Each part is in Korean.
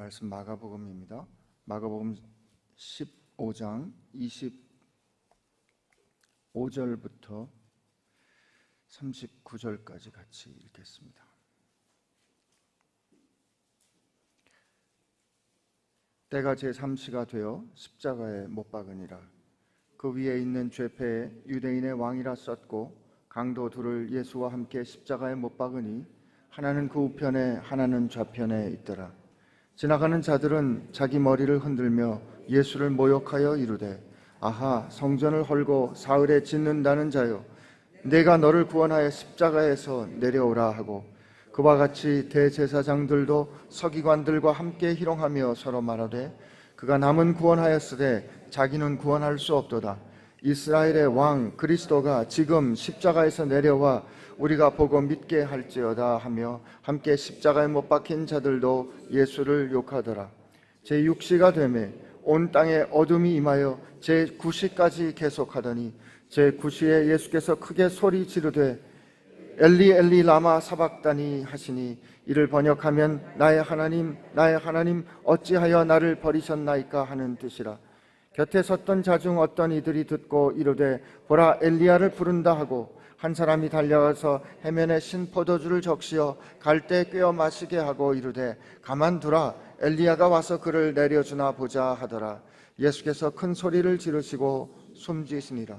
말씀 마가복음입니다. 마가복음 15장 25절부터 39절까지 같이 읽겠습니다. 때가 제3시가 되어 십자가에 못 박으니라. 그 위에 있는 죄패에 유대인의 왕이라 썼고 강도 둘을 예수와 함께 십자가에 못 박으니 하나는 그 우편에 하나는 좌편에 있더라. 지나가는 자들은 자기 머리를 흔들며 예수를 모욕하여 이르되 아하, 성전을 헐고 사흘에 짓는다는 자여, 내가 너를 구원하여 십자가에서 내려오라 하고, 그와 같이 대제사장들도 서기관들과 함께 희롱하며 서로 말하되 그가 남은 구원하였으되 자기는 구원할 수 없도다. 이스라엘의 왕 그리스도가 지금 십자가에서 내려와 우리가 보고 믿게 할지어다 하며 함께 십자가에 못 박힌 자들도 예수를 욕하더라. 제6시가 되매 온 땅에 어둠이 임하여 제9시까지 계속하더니 제9시에 예수께서 크게 소리 지르되 엘리 엘리 라마 사박다니 하시니 이를 번역하면 나의 하나님 나의 하나님 어찌하여 나를 버리셨나이까 하는 뜻이라. 곁에 섰던 자 중 어떤 이들이 듣고 이르되 보라, 엘리야를 부른다 하고, 한 사람이 달려가서 해면에 신 포도주를 적시어 갈대 꿰어 마시게 하고 이르되 가만두라, 엘리야가 와서 그를 내려주나 보자 하더라. 예수께서 큰 소리를 지르시고 숨지시니라.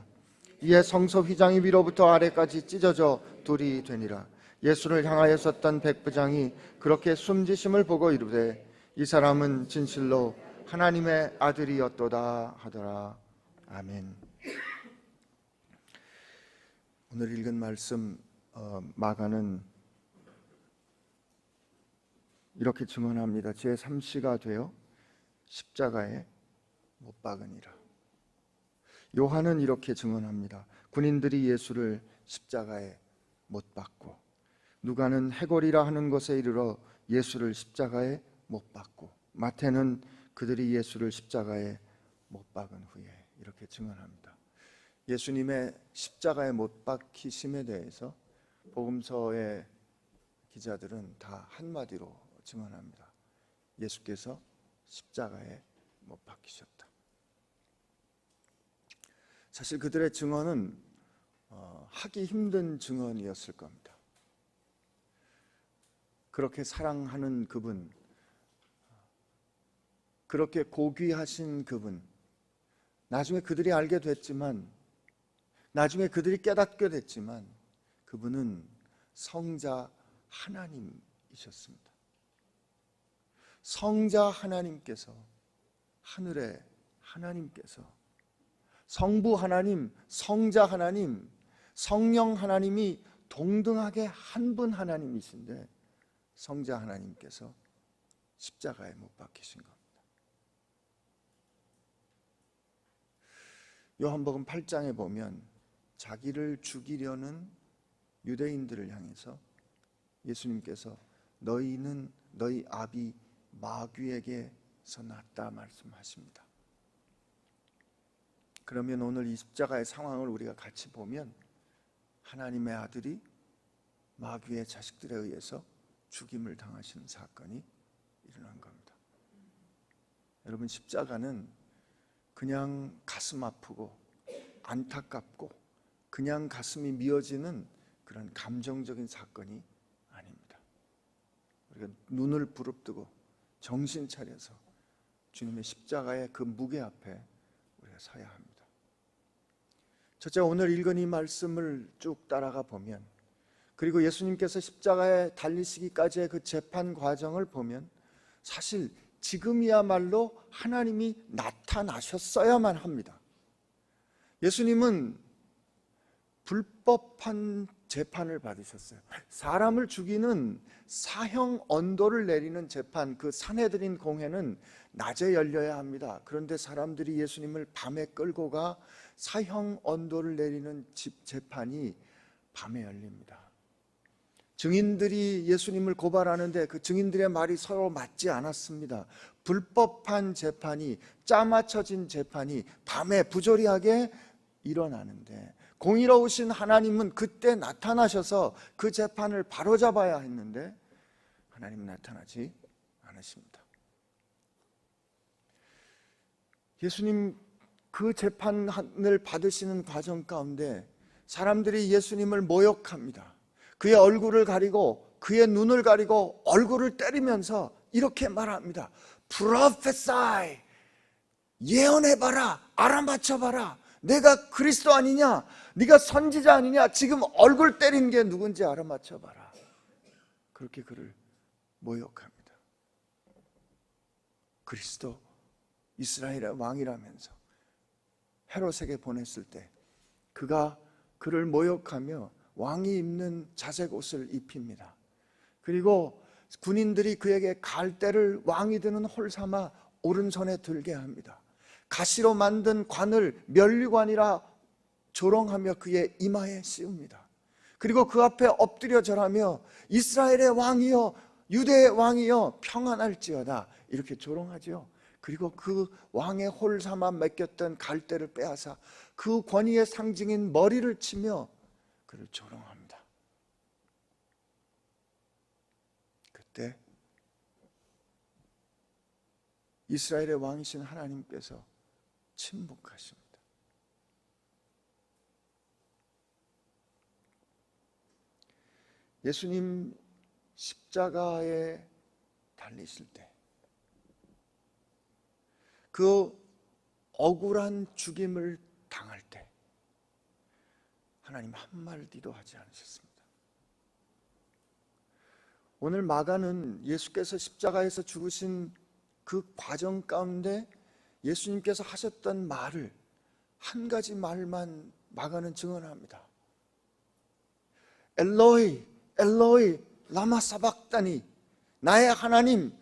이에 성소 휘장이 위로부터 아래까지 찢어져 둘이 되니라. 예수를 향하여 섰던 백부장이 그렇게 숨지심을 보고 이르되 이 사람은 진실로 하나님의 아들이었도다 하더라. 아멘. 오늘 읽은 말씀 마가는 이렇게 증언합니다. 제3시가 되어 십자가에 못 박으니라. 요한은 이렇게 증언합니다. 군인들이 예수를 십자가에 못 박고, 누가는 해골이라 하는 곳에 이르러 예수를 십자가에 못 박고, 마태는 그들이 예수를 십자가에 못 박은 후에 이렇게 증언합니다. 예수님의 십자가에 못 박히심에 대해서 복음서의 기자들은 다 한마디로 증언합니다. 예수께서 십자가에 못 박히셨다. 사실 그들의 증언은 하기 힘든 증언이었을 겁니다. 그렇게 사랑하는 그분, 그렇게 고귀하신 그분, 나중에 그들이 알게 됐지만, 나중에 그들이 깨닫게 됐지만 그분은 성자 하나님이셨습니다. 성자 하나님께서, 하늘의 하나님께서, 성부 하나님, 성자 하나님, 성령 하나님이 동등하게 한 분 하나님이신데 성자 하나님께서 십자가에 못 박히신 겁니다. 요한복음 8장에 보면 자기를 죽이려는 유대인들을 향해서 예수님께서 너희는 너희 아비 마귀에게서 났다 말씀하십니다. 그러면 오늘 이 십자가의 상황을 우리가 같이 보면 하나님의 아들이 마귀의 자식들에 의해서 죽임을 당하시는 사건이 일어난 겁니다. 여러분, 십자가는 그냥 가슴 아프고 안타깝고 그냥 가슴이 미어지는 그런 감정적인 사건이 아닙니다. 우리가 눈을 부릅뜨고 정신 차려서 주님의 십자가의 그 무게 앞에 우리가 서야 합니다. 첫째, 오늘 읽은 이 말씀을 쭉 따라가 보면, 그리고 예수님께서 십자가에 달리시기까지의 그 재판 과정을 보면 사실 지금이야말로 하나님이 나타나셨어야만 합니다. 예수님은 불법한 재판을 받으셨어요. 사람을 죽이는 사형 언도를 내리는 재판, 그 산헤드린 공회는 낮에 열려야 합니다. 그런데 사람들이 예수님을 밤에 끌고 가 사형 언도를 내리는 재판이 밤에 열립니다. 증인들이 예수님을 고발하는데 그 증인들의 말이 서로 맞지 않았습니다. 불법한 재판이, 짜맞춰진 재판이 밤에 부조리하게 일어나는데 공의로우신 하나님은 그때 나타나셔서 그 재판을 바로잡아야 했는데 하나님은 나타나지 않으십니다. 예수님 그 재판을 받으시는 과정 가운데 사람들이 예수님을 모욕합니다. 그의 얼굴을 가리고 그의 눈을 가리고 얼굴을 때리면서 이렇게 말합니다. Prophesy, 예언해봐라, 알아맞혀봐라. 내가 그리스도 아니냐? 네가 선지자 아니냐? 지금 얼굴 때린 게 누군지 알아맞혀봐라. 그렇게 그를 모욕합니다. 그리스도 이스라엘의 왕이라면서 헤롯에게 보냈을 때 그가 그를 모욕하며 왕이 입는 자색 옷을 입힙니다. 그리고 군인들이 그에게 갈대를 왕이 드는 홀 삼아 오른손에 들게 합니다. 가시로 만든 관을 면류관이라 조롱하며 그의 이마에 씌웁니다. 그리고 그 앞에 엎드려 절하며 이스라엘의 왕이여, 유대의 왕이여, 평안할지어다, 이렇게 조롱하죠. 그리고 그 왕의 홀 삼아 맡겼던 갈대를 빼앗아 그 권위의 상징인 머리를 치며 그를 조롱합니다. 그때 이스라엘의 왕이신 하나님께서 침묵하십니다. 예수님 십자가에 달리실 때 그 억울한 죽임을 당할 때 하나님 한마디도 하지 않으셨습니다. 오늘 마가는 예수께서 십자가에서 죽으신 그 과정 가운데 예수님께서 하셨던 말을 한 가지 말만 마가는 증언합니다. 엘로이 엘로이 라마 사박다니, 나의 하나님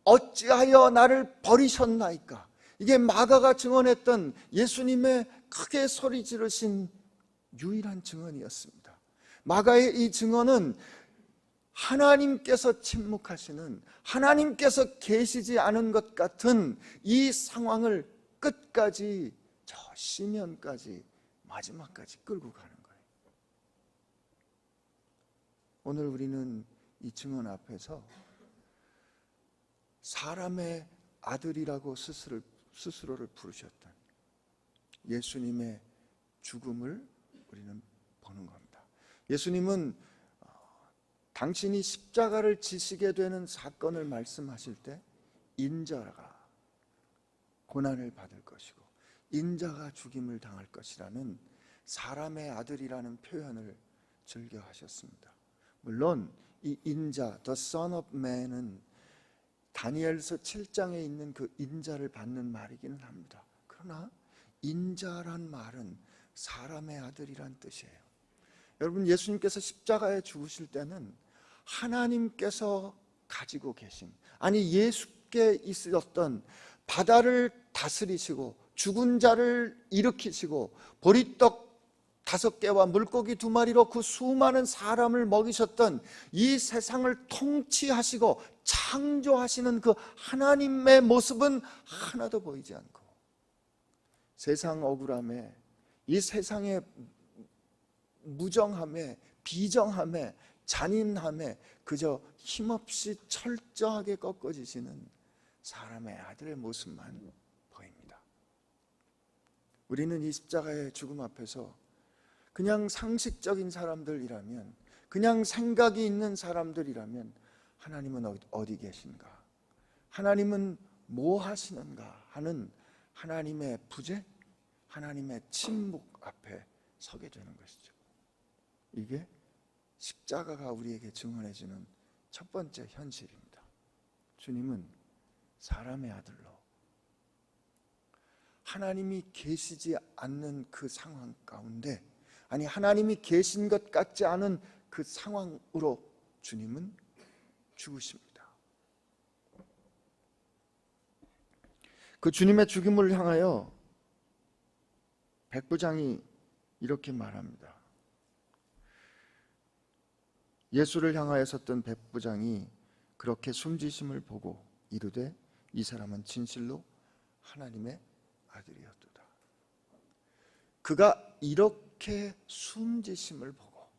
어찌하여 나를 버리셨나이까. 이게 마가가 증언했던 예수님의 크게 소리 지르신 유일한 증언이었습니다. 마가의 이 증언은 하나님께서 침묵하시는, 하나님께서 계시지 않은 것 같은 이 상황을 끝까지, 저 시면까지, 마지막까지 끌고 가는 거예요. 오늘 우리는 이 증언 앞에서 사람의 아들이라고 스스로를 부르셨던 예수님의 죽음을 우리는 보는 겁니다. 예수님은 당신이 십자가를 지시게 되는 사건을 말씀하실 때 인자가 고난을 받을 것이고 인자가 죽임을 당할 것이라는 사람의 아들이라는 표현을 즐겨하셨습니다. 물론 이 인자, the son of man은 다니엘서 7장에 있는 그 인자를 받는 말이기는 합니다. 그러나 인자란 말은 사람의 아들이란 뜻이에요. 여러분, 예수님께서 십자가에 죽으실 때는 하나님께서 가지고 계신, 아니 예수께 있었던 바다를 다스리시고 죽은 자를 일으키시고 보리떡 5개와 물고기 2마리로 그 수많은 사람을 먹이셨던 이 세상을 통치하시고 창조하시는 그 하나님의 모습은 하나도 보이지 않고 세상 억울함에, 이 세상의 무정함에, 비정함에, 잔인함에 그저 힘없이 철저하게 꺾어지시는 사람의 아들의 모습만 보입니다. 우리는 이 십자가의 죽음 앞에서 그냥 상식적인 사람들이라면, 그냥 생각이 있는 사람들이라면 하나님은 어디 계신가? 하나님은 뭐 하시는가? 하는 하나님의 부재, 하나님의 침묵 앞에 서게 되는 것이죠. 이게 십자가가 우리에게 증언해주는 첫 번째 현실입니다. 주님은 사람의 아들로 하나님이 계시지 않는 그 상황 가운데, 아니 하나님이 계신 것 같지 않은 그 상황으로 주님은 죽으십니다. 그 주님의 죽음을 향하여 백부장이 이렇게 말합니다. 예수를 향하여 섰던 백부장이 그렇게 숨지심을 보고 이르되 이 사람은 진실로 하나님의 아들이었도다. 그가 이렇게 숨지심을 보고,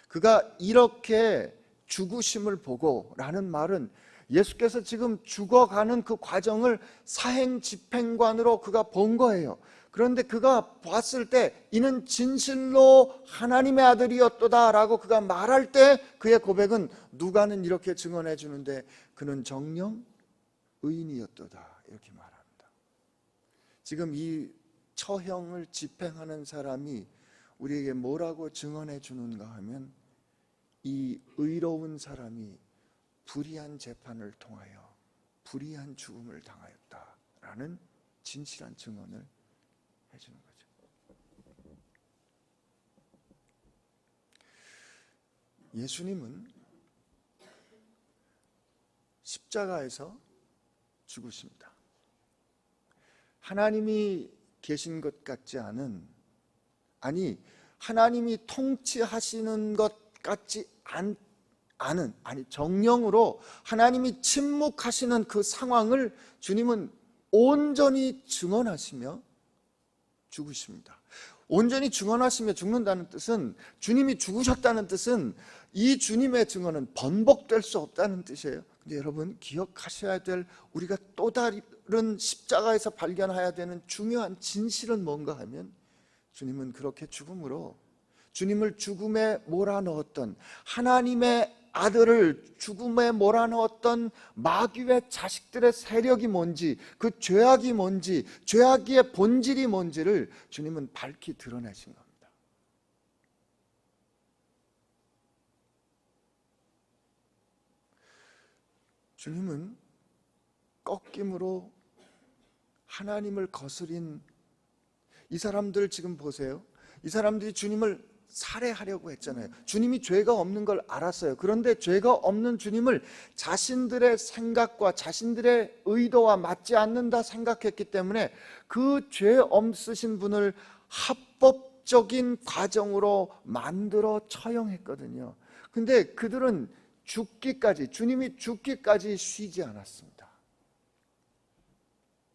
그가 이렇게 죽으심을 보고 라는 말은 예수께서 지금 죽어가는 그 과정을 사행 집행관으로 그가 본 거예요. 그런데 그가 봤을 때 이는 진실로 하나님의 아들이었도다 라고 그가 말할 때 그의 고백은 누가는 이렇게 증언해 주는데 그는 정령 의인이었도다 이렇게 말합니다. 지금 이 처형을 집행하는 사람이 우리에게 뭐라고 증언해 주는가 하면 이 의로운 사람이 불의한 재판을 통하여 불의한 죽음을 당하였다라는 진실한 증언을 해주는 거죠. 예수님은 십자가에서 죽으십니다. 하나님이 계신 것 같지 않은, 아니 하나님이 통치하시는 것 같지 않은, 정령으로 하나님이 침묵하시는 그 상황을 주님은 온전히 증언하시며 죽으십니다. 온전히 증언하시며 죽는다는 뜻은, 주님이 죽으셨다는 뜻은 이 주님의 증언은 번복될 수 없다는 뜻이에요. 근데 여러분 기억하셔야 될, 우리가 또 다른 십자가에서 발견해야 되는 중요한 진실은 뭔가 하면, 주님은 그렇게 죽음으로 주님을 죽음에 몰아넣었던, 하나님의 아들을 죽음에 몰아넣었던 마귀의 자식들의 세력이 뭔지, 그 죄악이 뭔지, 죄악의 본질이 뭔지를 주님은 밝히 드러내신 겁니다. 주님은 꺾임으로 하나님을 거스린 이 사람들 지금 보세요. 이 사람들이 주님을 살해하려고 했잖아요. 주님이 죄가 없는 걸 알았어요. 그런데 죄가 없는 주님을 자신들의 생각과 자신들의 의도와 맞지 않는다 생각했기 때문에 그 죄 없으신 분을 합법적인 과정으로 만들어 처형했거든요. 근데 그들은 죽기까지, 주님이 죽기까지 쉬지 않았습니다.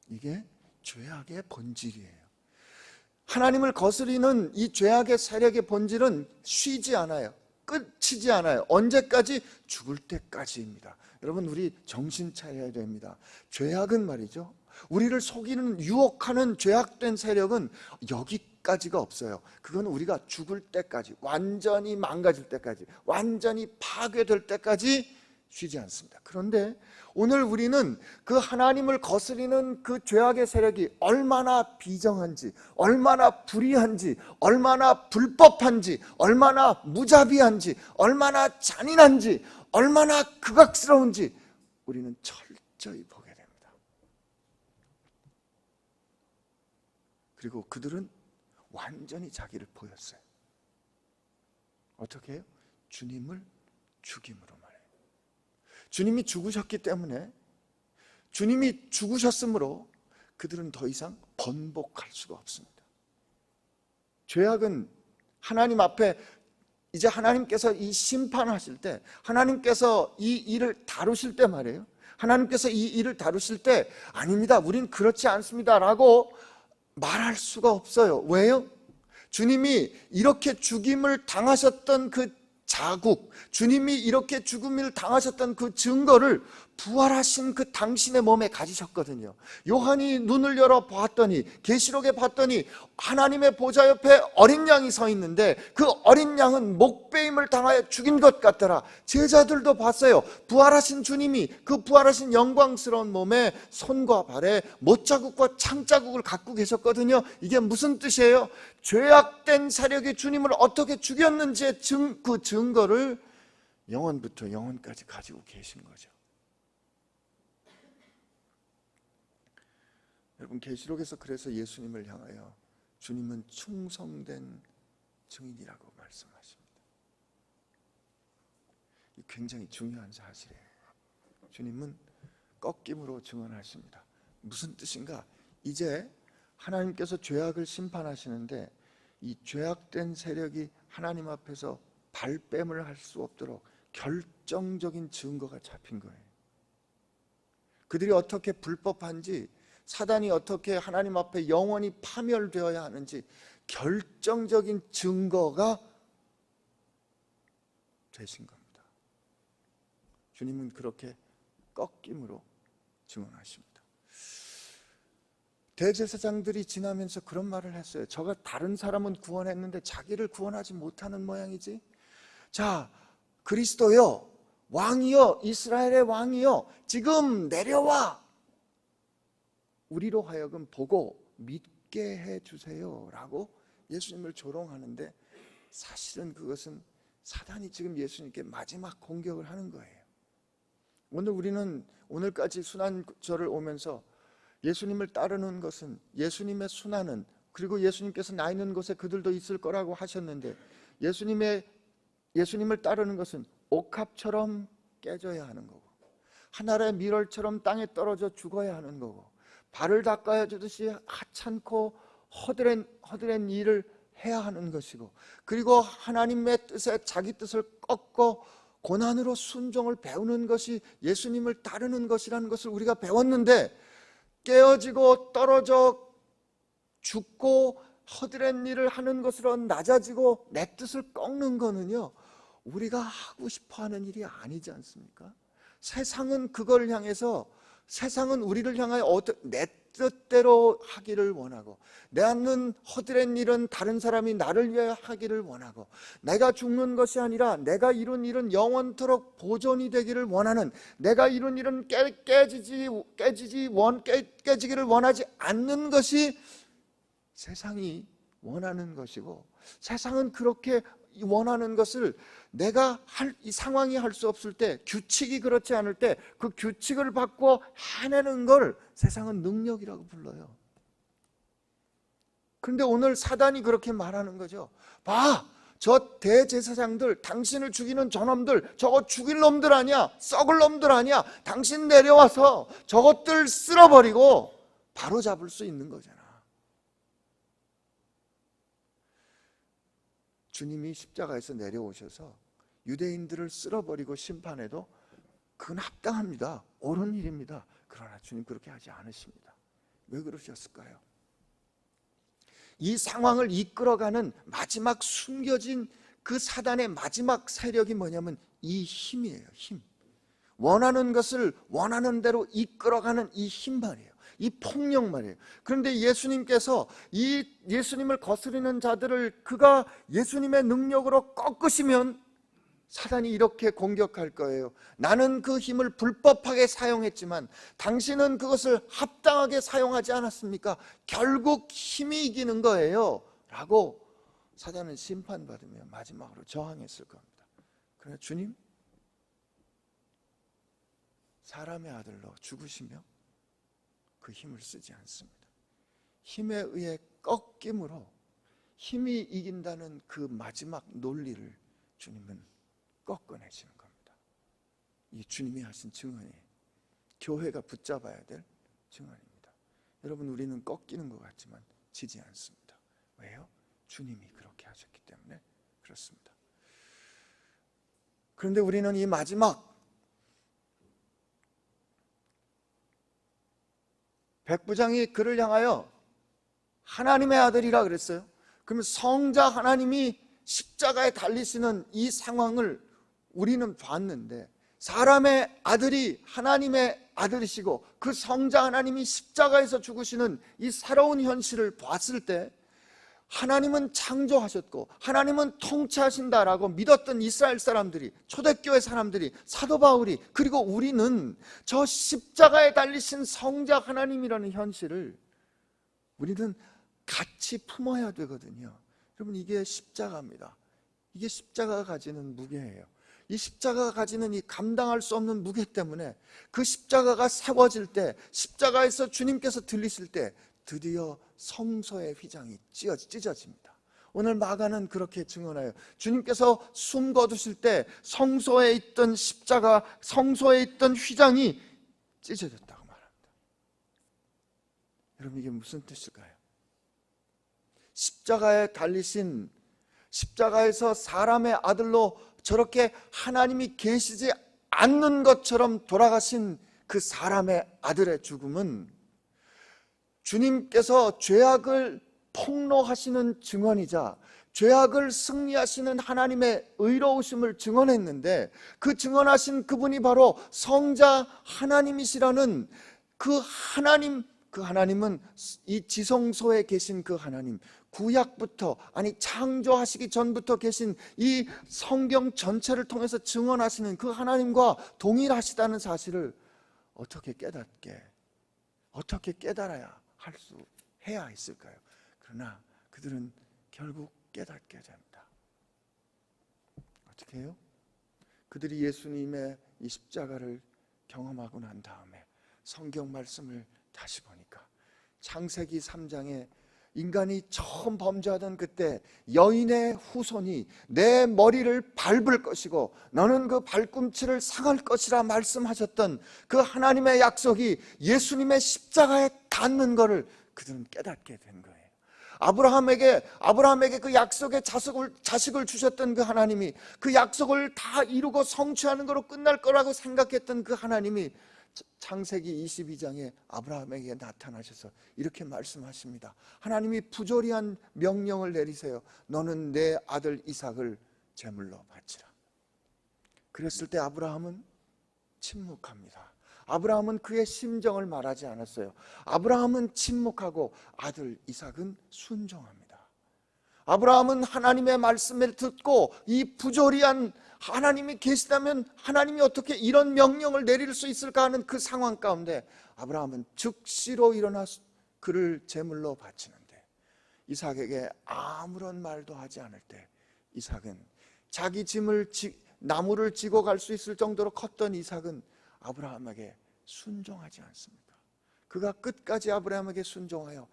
이게 죄악의 본질이에요. 하나님을 거스리는 이 죄악의 세력의 본질은 쉬지 않아요. 끝이지 않아요. 언제까지? 죽을 때까지입니다. 여러분, 우리 정신 차려야 됩니다. 죄악은 말이죠, 우리를 속이는, 유혹하는 죄악된 세력은 여기까지가 없어요. 그건 우리가 죽을 때까지, 완전히 망가질 때까지, 완전히 파괴될 때까지 쉬지 않습니다. 그런데 오늘 우리는 그 하나님을 거스리는 그 죄악의 세력이 얼마나 비정한지, 얼마나 불의한지, 얼마나 불법한지, 얼마나 무자비한지, 얼마나 잔인한지, 얼마나 극악스러운지 우리는 철저히 보게 됩니다. 그리고 그들은 완전히 자기를 보였어요. 어떻게 해요? 주님을 죽임으로 말해요. 주님이 죽으셨기 때문에, 주님이 죽으셨으므로 그들은 더 이상 번복할 수가 없습니다. 죄악은 하나님 앞에, 이제 하나님께서 이 심판하실 때, 하나님께서 이 일을 다루실 때 말이에요, 하나님께서 이 일을 다루실 때 아닙니다, 우린 그렇지 않습니다 라고 말할 수가 없어요. 왜요? 주님이 이렇게 죽임을 당하셨던 그 자국, 주님이 이렇게 죽음을 당하셨던 그 증거를 부활하신 그 당신의 몸에 가지셨거든요. 요한이 눈을 열어 봤더니, 계시록에 봤더니 하나님의 보좌 옆에 어린 양이 서 있는데 그 어린 양은 목베임을 당하여 죽인 것 같더라. 제자들도 봤어요. 부활하신 주님이 그 부활하신 영광스러운 몸에 손과 발에 못자국과 창자국을 갖고 계셨거든요. 이게 무슨 뜻이에요? 죄악된 세력이 주님을 어떻게 죽였는지의 그 증거를 영원부터 영원까지 가지고 계신 거죠. 여러분, 계시록에서 그래서 예수님을 향하여 주님은 충성된 증인이라고 말씀하십니다. 이 굉장히 중요한 사실이에요. 주님은 꺾임으로 증언하십니다. 무슨 뜻인가? 이제 하나님께서 죄악을 심판하시는데 이 죄악된 세력이 하나님 앞에서 발뺌을 할 수 없도록 결정적인 증거가 잡힌 거예요. 그들이 어떻게 불법한지, 사단이 어떻게 하나님 앞에 영원히 파멸되어야 하는지 결정적인 증거가 되신 겁니다. 주님은 그렇게 꺾임으로 증언하십니다. 대제사장들이 지나면서 그런 말을 했어요. 저가 다른 사람은 구원했는데 자기를 구원하지 못하는 모양이지. 자, 그리스도여, 왕이여, 이스라엘의 왕이여, 지금 내려와 우리로 하여금 보고 믿게 해주세요 라고 예수님을 조롱하는데, 사실은 그것은 사단이 지금 예수님께 마지막 공격을 하는 거예요. 오늘 우리는 오늘까지 순환절을 오면서 예수님을 따르는 것은, 예수님의 순환은, 그리고 예수님께서 나 있는 곳에 그들도 있을 거라고 하셨는데, 예수님을 따르는 것은 옥합처럼 깨져야 하는 거고, 하늘의 밀월처럼 땅에 떨어져 죽어야 하는 거고, 발을 닦아야 주듯이 하찮고 허드렛 일을 해야 하는 것이고, 그리고 하나님의 뜻에 자기 뜻을 꺾고 고난으로 순종을 배우는 것이 예수님을 따르는 것이라는 것을 우리가 배웠는데, 깨어지고 떨어져 죽고 허드렛 일을 하는 것으로 낮아지고 내 뜻을 꺾는 거는요, 우리가 하고 싶어하는 일이 아니지 않습니까? 세상은 그걸 향해서, 세상은 우리를 향하여 내 뜻대로 하기를 원하고, 내 하는 허드렛 일은 다른 사람이 나를 위해 하기를 원하고, 내가 죽는 것이 아니라 내가 이룬 일은 영원토록 보존이 되기를 원하는, 내가 이룬 일은 깨지기를 원하지 않는 것이 세상이 원하는 것이고, 세상은 그렇게 원하는 것을 내가 이 상황이 할 수 없을 때, 규칙이 그렇지 않을 때 그 규칙을 바꿔 해내는 걸 세상은 능력이라고 불러요. 그런데 오늘 사단이 그렇게 말하는 거죠. 봐, 저 대제사장들, 당신을 죽이는 저놈들, 저거 죽일 놈들 아니야, 썩을 놈들 아니야, 당신 내려와서 저것들 쓸어버리고 바로 잡을 수 있는 거잖아. 주님이 십자가에서 내려오셔서 유대인들을 쓸어버리고 심판해도 그건 합당합니다. 옳은 일입니다. 그러나 주님 그렇게 하지 않으십니다. 왜 그러셨을까요? 이 상황을 이끌어가는 마지막 숨겨진 그 사단의 마지막 세력이 뭐냐면 이 힘이에요. 힘. 원하는 것을 원하는 대로 이끌어가는 이 힘 말이에요. 이 폭력 말이에요. 그런데 예수님께서 이 예수님을 거스르는 자들을 그가 예수님의 능력으로 꺾으시면 사단이 이렇게 공격할 거예요. 나는 그 힘을 불법하게 사용했지만 당신은 그것을 합당하게 사용하지 않았습니까? 결국 힘이 이기는 거예요 라고 사단은 심판받으며 마지막으로 저항했을 겁니다. 그러나 주님, 사람의 아들로 죽으시며 그 힘을 쓰지 않습니다. 힘에 의해 꺾임으로 힘이 이긴다는 그 마지막 논리를 주님은 꺾어내시는 겁니다. 이 주님이 하신 증언이 교회가 붙잡아야 될 증언입니다. 여러분, 우리는 꺾이는 것 같지만 지지 않습니다. 왜요? 주님이 그렇게 하셨기 때문에 그렇습니다. 그런데 우리는 이 마지막 백부장이 그를 향하여 하나님의 아들이라 그랬어요. 그러면 성자 하나님이 십자가에 달리시는 이 상황을 우리는 봤는데, 사람의 아들이 하나님의 아들이시고 그 성자 하나님이 십자가에서 죽으시는 이 새로운 현실을 봤을 때, 하나님은 창조하셨고 하나님은 통치하신다라고 믿었던 이스라엘 사람들이, 초대교회 사람들이, 사도 바울이, 그리고 우리는 저 십자가에 달리신 성자 하나님이라는 현실을 우리는 같이 품어야 되거든요. 여러분, 이게 십자가입니다. 이게 십자가가 가지는 무게예요. 이 십자가가 가지는 이 감당할 수 없는 무게 때문에 그 십자가가 세워질 때, 십자가에서 주님께서 들리실 때 드디어 성소의 휘장이 찢어집니다. 오늘 마가는 그렇게 증언해요. 주님께서 숨 거두실 때 성소에 있던 십자가, 성소에 있던 휘장이 찢어졌다고 말합니다. 여러분, 이게 무슨 뜻일까요? 십자가에 달리신, 십자가에서 사람의 아들로 저렇게 하나님이 계시지 않는 것처럼 돌아가신 그 사람의 아들의 죽음은 주님께서 죄악을 폭로하시는 증언이자 죄악을 승리하시는 하나님의 의로우심을 증언했는데, 그 증언하신 그분이 바로 성자 하나님이시라는 그 하나님은 이 지성소에 계신 그 하나님, 구약부터, 아니 창조하시기 전부터 계신 이 성경 전체를 통해서 증언하시는 그 하나님과 동일하시다는 사실을 어떻게 깨달아야 해야 했을까요? 그러나 그들은 결국 깨닫게 됩니다. 어떻게 해요? 그들이 예수님의 이 십자가를 경험하고 난 다음에 성경 말씀을 다시 보니까 창세기 3장에 인간이 처음 범죄하던 그때 여인의 후손이 내 머리를 밟을 것이고 너는 그 발꿈치를 상할 것이라 말씀하셨던 그 하나님의 약속이 예수님의 십자가에 닿는 것을 그들은 깨닫게 된 거예요. 아브라함에게 그 약속의 자식을 주셨던 그 하나님이, 그 약속을 다 이루고 성취하는 것으로 끝날 거라고 생각했던 그 하나님이 창세기 22장에 아브라함에게 나타나셔서 이렇게 말씀하십니다. 하나님이 부조리한 명령을 내리세요. 너는 내 아들 이삭을 제물로 바치라. 그랬을 때 아브라함은 침묵합니다. 아브라함은 그의 심정을 말하지 않았어요. 아브라함은 침묵하고 아들 이삭은 순종합니다. 아브라함은 하나님의 말씀을 듣고 이 부조리한 하나님이 계시다면 하나님이 어떻게 이런 명령을 내릴 수 있을까 하는 그 상황 가운데 아브라함은 즉시로 일어나 그를 제물로 바치는데, 이삭에게 아무런 말도 하지 않을 때 이삭은 자기 짐을 나무를 지고 갈 수 있을 정도로 컸던 이삭은 아브라함에게 순종하지 않습니다. 그가 끝까지 아브라함에게 순종하여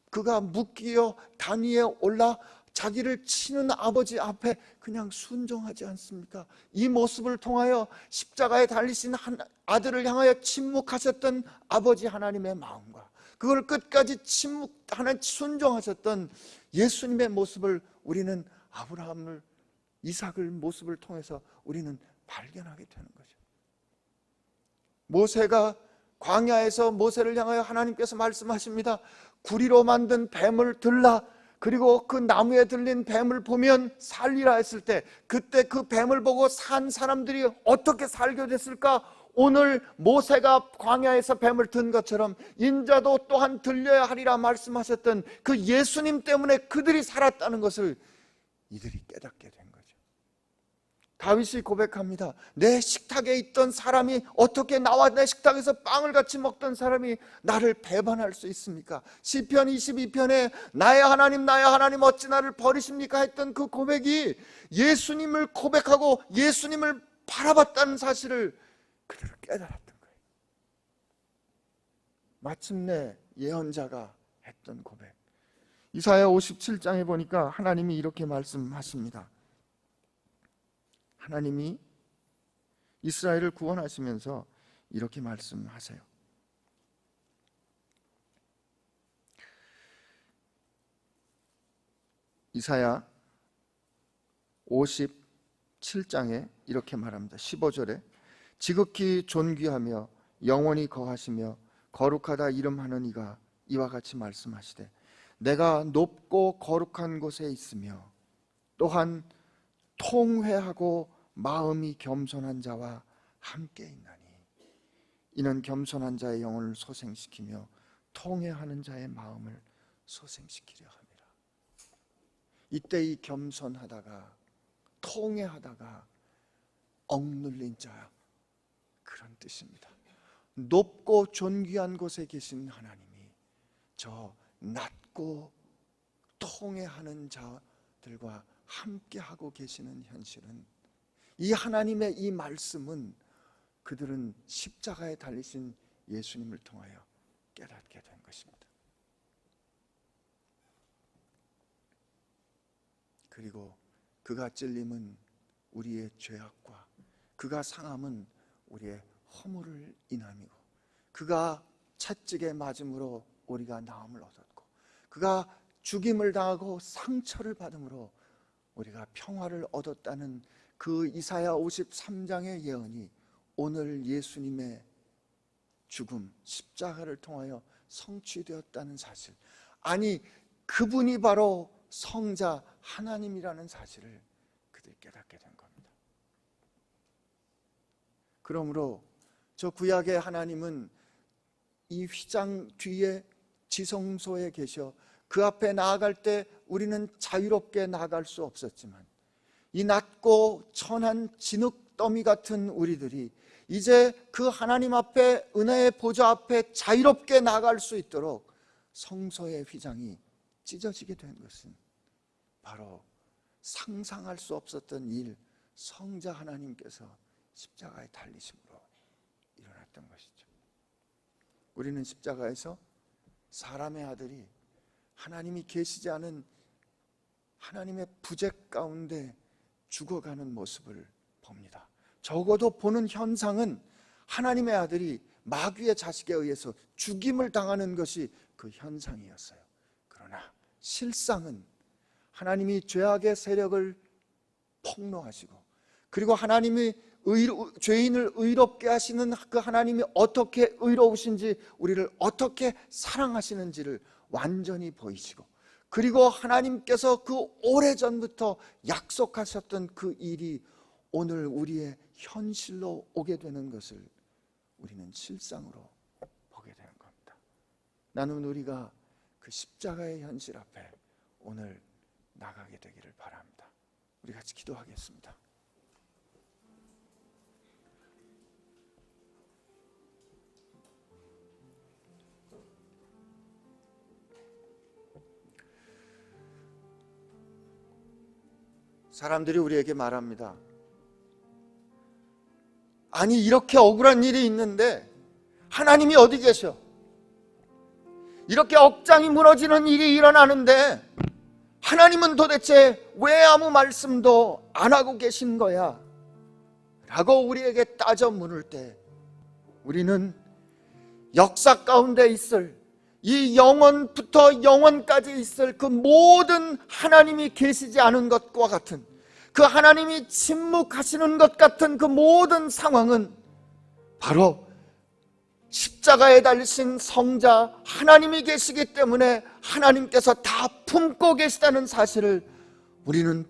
그가 묶이어 단 위에 올라 자기를 치는 아버지 앞에 그냥 순종하지 않습니까? 이 모습을 통하여 십자가에 달리신 아들을 향하여 침묵하셨던 아버지 하나님의 마음과 그걸 끝까지 순종하셨던 예수님의 모습을 우리는 이삭을 모습을 통해서 우리는 발견하게 되는 거죠. 모세가 광야에서 모세를 향하여 하나님께서 말씀하십니다. 구리로 만든 뱀을 들라. 그리고 그 나무에 들린 뱀을 보면 살리라 했을 때, 그때 그 뱀을 보고 산 사람들이 어떻게 살게 됐을까? 오늘 모세가 광야에서 뱀을 든 것처럼 인자도 또한 들려야 하리라 말씀하셨던 그 예수님 때문에 그들이 살았다는 것을 이들이 깨닫게 된 거죠. 다윗이 고백합니다. 내 식탁에 있던 사람이 어떻게 나와 내 식탁에서 빵을 같이 먹던 사람이 나를 배반할 수 있습니까? 시편 22편에 나의 하나님 어찌 나를 버리십니까? 했던 그 고백이 예수님을 고백하고 예수님을 바라봤다는 사실을 그들은 깨달았던 거예요. 마침내 예언자가 했던 고백, 이사야 57장에 보니까 하나님이 이렇게 말씀하십니다. 하나님이 이스라엘을 구원하시면서 이렇게 말씀하세요. 이사야 57장에 이렇게 말합니다. 15절에 지극히 존귀하며 영원히 거하시며 거룩하다 이름하는 이가 이와 같이 말씀하시되 내가 높고 거룩한 곳에 있으며 또한 통회하고 마음이 겸손한 자와 함께 있나니 이는 겸손한 자의 영혼을 소생시키며 통회하는 자의 마음을 소생시키려 함이라. 이때 이 겸손하다가 통회하다가 억눌린 자, 그런 뜻입니다. 높고 존귀한 곳에 계신 하나님이 저 낮고 통회하는 자들과 함께하고 계시는 현실은, 이 하나님의 이 말씀은 그들은 십자가에 달리신 예수님을 통하여 깨닫게 된 것입니다. 그리고 그가 찔림은 우리의 죄악과 그가 상함은 우리의 허물을 인함이고 그가 채찍에 맞음으로 우리가 나음을 얻었고 그가 죽임을 당하고 상처를 받음으로 우리가 평화를 얻었다는 그 이사야 53장의 예언이 오늘 예수님의 죽음, 십자가를 통하여 성취되었다는 사실, 아니 그분이 바로 성자 하나님이라는 사실을 그들이 깨닫게 된 겁니다. 그러므로 저 구약의 하나님은 이 휘장 뒤에 지성소에 계셔 그 앞에 나아갈 때 우리는 자유롭게 나아갈 수 없었지만, 이 낮고 천한 진흙더미 같은 우리들이 이제 그 하나님 앞에, 은혜의 보좌 앞에 자유롭게 나아갈 수 있도록 성소의 휘장이 찢어지게 된 것은 바로 상상할 수 없었던 일, 성자 하나님께서 십자가에 달리심으로 일어났던 것이죠. 우리는 십자가에서 사람의 아들이 하나님이 계시지 않은 하나님의 부재 가운데 죽어가는 모습을 봅니다. 적어도 보는 현상은 하나님의 아들이 마귀의 자식에 의해서 죽임을 당하는 것이 그 현상이었어요. 그러나 실상은 하나님이 죄악의 세력을 폭로하시고, 그리고 하나님이 죄인을 의롭게 하시는 그 하나님이 어떻게 의로우신지, 우리를 어떻게 사랑하시는지를 완전히 보이시고, 그리고 하나님께서 그 오래전부터 약속하셨던 그 일이 오늘 우리의 현실로 오게 되는 것을 우리는 실상으로 보게 되는 겁니다. 나는 우리가 그 십자가의 현실 앞에 오늘 나가게 되기를 바랍니다. 우리 같이 기도하겠습니다. 사람들이 우리에게 말합니다. 아니, 이렇게 억울한 일이 있는데 하나님이 어디 계셔? 이렇게 억장이 무너지는 일이 일어나는데 하나님은 도대체 왜 아무 말씀도 안 하고 계신 거야? 라고 우리에게 따져 물을 때, 우리는 역사 가운데 있을, 이 영원부터 영원까지 있을 그 모든 하나님이 계시지 않은 것과 같은, 그 하나님이 침묵하시는 것 같은 그 모든 상황은 바로 십자가에 달리신 성자 하나님이 계시기 때문에 하나님께서 다 품고 계시다는 사실을 우리는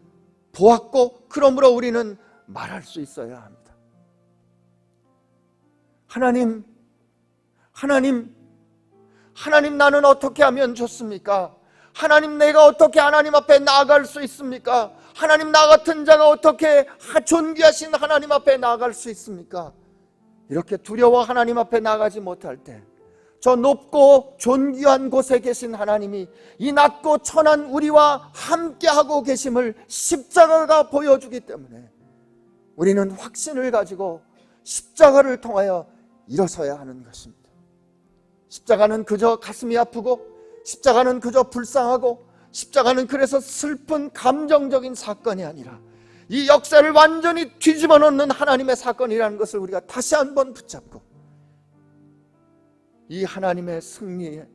보았고, 그러므로 우리는 말할 수 있어야 합니다. 하나님, 나는 어떻게 하면 좋습니까? 하나님, 내가 어떻게 하나님 앞에 나아갈 수 있습니까? 하나님, 나 같은 자가 어떻게 존귀하신 하나님 앞에 나아갈 수 있습니까? 이렇게 두려워 하나님 앞에 나가지 못할 때, 저 높고 존귀한 곳에 계신 하나님이 이 낮고 천한 우리와 함께하고 계심을 십자가가 보여주기 때문에 우리는 확신을 가지고 십자가를 통하여 일어서야 하는 것입니다. 십자가는 그저 가슴이 아프고, 십자가는 그저 불쌍하고, 십자가는 그래서 슬픈 감정적인 사건이 아니라 이 역사를 완전히 뒤집어 놓는 하나님의 사건이라는 것을 우리가 다시 한번 붙잡고, 이 하나님의 승리에,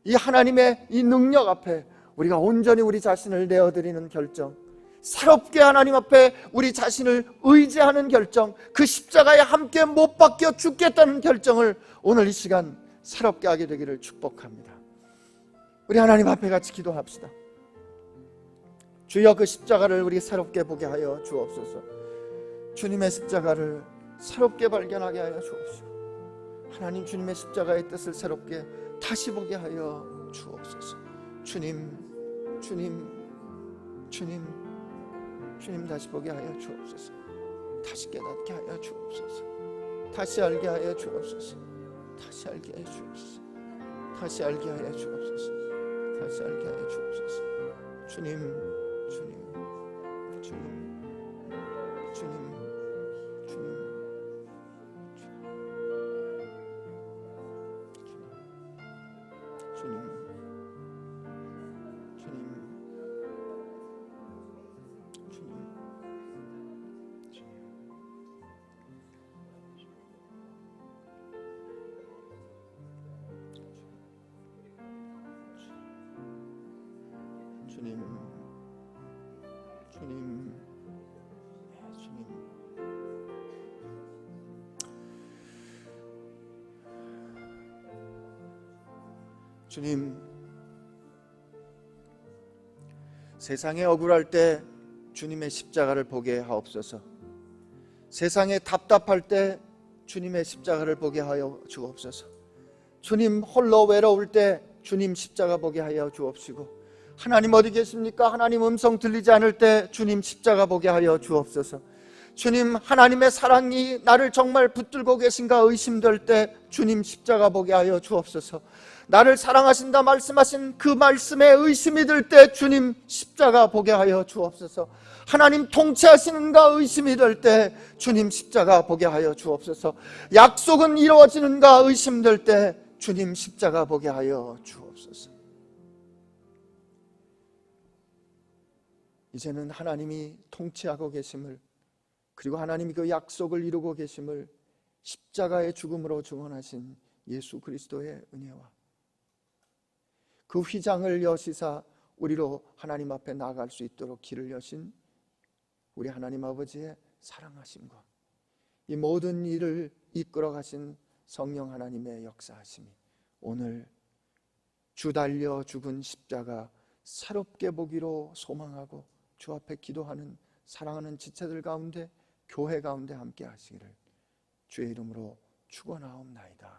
이 하나님의 이 능력 앞에 우리가 온전히 우리 자신을 내어드리는 결정, 새롭게 하나님 앞에 우리 자신을 의지하는 결정, 그 십자가에 함께 못 박혀 죽겠다는 결정을 오늘 이 시간 새롭게 하게 되기를 축복합니다. 우리 하나님 앞에 같이 기도합시다. 주여, 그 십자가를 우리 새롭게 보게 하여 주옵소서. 주님의 십자가를 새롭게 발견하게 하여 주옵소서. 하나님, 주님의 십자가의 뜻을 새롭게 다시 보게 하여 주옵소서. 주님 다시 보게 하여 주옵소서. 다시 깨닫게 하여 주옵소서. 다시 알게 하여 주옵소서. 다시 알게 하여 주옵소서. 다시 알게 하여 주옵소서. 다시 알게 하여 주옵소서. 주님 세상에 억울할 때 주님의 십자가를 보게 하옵소서. 세상에 답답할 때 주님의 십자가를 보게 하여 주옵소서. 주님 홀로 외로울 때 주님 십자가 보게 하여 주옵시고, 하나님 어디 계십니까? 하나님 음성 들리지 않을 때 주님 십자가 보게 하여 주옵소서. 주님, 하나님의 사랑이 나를 정말 붙들고 계신가 의심될 때 주님 십자가 보게 하여 주옵소서. 나를 사랑하신다 말씀하신 그 말씀에 의심이 들 때 주님 십자가 보게 하여 주옵소서. 하나님 통치하시는가 의심이 될 때 주님 십자가 보게 하여 주옵소서. 약속은 이루어지는가 의심될 때 주님 십자가 보게 하여 주옵소서. 이제는 하나님이 통치하고 계심을, 그리고 하나님이 그 약속을 이루고 계심을 십자가의 죽음으로 증언하신 예수 그리스도의 은혜와 그 휘장을 여시사 우리로 하나님 앞에 나아갈 수 있도록 길을 여신 우리 하나님 아버지의 사랑하심과 이 모든 일을 이끌어 가신 성령 하나님의 역사하심이 오늘 주 달려 죽은 십자가 새롭게 보기로 소망하고 주 앞에 기도하는 사랑하는 지체들 가운데, 교회 가운데 함께 하시기를 주의 이름으로 축원하옵나이다.